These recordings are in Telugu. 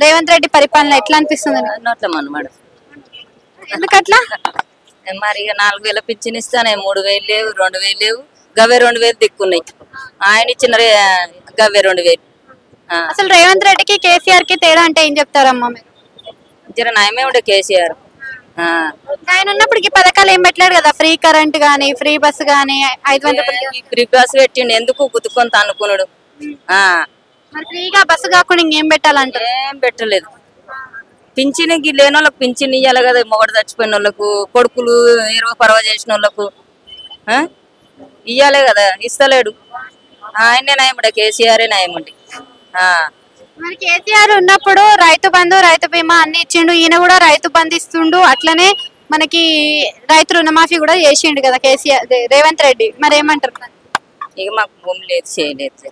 రేవంత్ రెడ్డి పరిపాలన ఎట్లా అనిపిస్తుంది? అన్నమాట ఎందుకట్లా? మరి ఇక 4000 పింఛన్ ఇస్తానే 3000 లేవు, 2000 లేవు, గవే 2000 దిక్కున్నాయి. ఆయన ఇచ్చిన గవే 2000. అసలు రేవంత్ రెడ్డికి కేసీఆర్ కి తేడా అంటే ఏం చెప్తారమ్మా మీరు? జర నయమే ఉండే కేసీఆర్. ఆయన ఉన్నప్పుడు ఈ పథకాలు ఏం పెట్టలేడు కదా, ఫ్రీ కరెంట్ గానీ, ఫ్రీ బస్ గానీ, 500 ఫ్రీ బస్ పెట్టిండు, ఎందుకు గుద్దుకొని అనుకున్నాడు. ఫ్రీగా బస్సు కాకుండా ఇంకేం పెట్టాలంటారు? ఏం పెట్టలేదు. పింఛన్కి లేని వాళ్ళకి పింఛన్ ఇవ్వాలి కదా, మొగడు చచ్చిపోయిన వాళ్ళకు, కొడుకులు 20 పరవ చేసిన వాళ్ళకు ఇవ్వాలి కదా, ఇస్తలేడు. ఆయనే నయముండే, కేసీఆరే నయముండి. మరి కేసీఆర్ ఉన్నప్పుడు రైతు బంధు, రైతు బీమా అన్ని ఇచ్చిండు. ఈయన కూడా రైతు బంధు ఇస్తుండు, అట్లనే మనకి రైతు రుణమాఫీ కూడా చేసిండు కదా కేసీఆర్ రేవంత్ రెడ్డి. మరి ఏమంటారు? ఇక మాకు భూమి లేదు, చేయలేదు.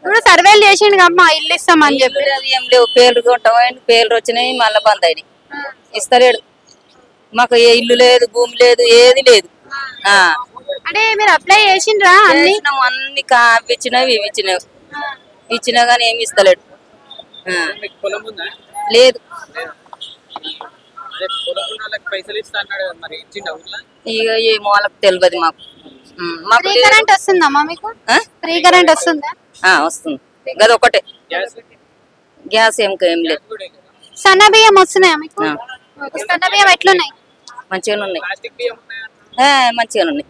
ఇప్పుడు సర్వేలు చేసిండు అమ్మా, ఇల్లు ఇస్తామని చెప్పి. ఏం లేవు, పేర్లు కొంటామని పేర్లు వచ్చినాయి, మళ్ళీ బంద్ అయినాయి. ఇస్తలేడు. మాకు ఏ ఇల్లు లేదు, భూమి లేదు, ఏది లేదు. అంటే మీరు అప్లై చేసిండ్రా? అన్ని అవి ఇచ్చినవి ఇవి ఇచ్చినవి ఇచ్చినా గానీ ఏమి ఇస్తలేడు. లేదు. ఇక ఏమో వాళ్ళకి తెలియదు మాకు. ఫ్రీ కరెంట్ వస్తుందమ్మా మీకు? ఫ్రీ కరెంట్ వస్తుందా? వస్తుంది. గది ఒకటే, గ్యాస్ ఏం లేదు. సన్న బియ్యం వస్తున్నాయా మీకు? సన్న బియ్యం ఎట్లున్నాయి? మంచిగానే ఉన్నాయి, మంచిగానే ఉన్నాయి.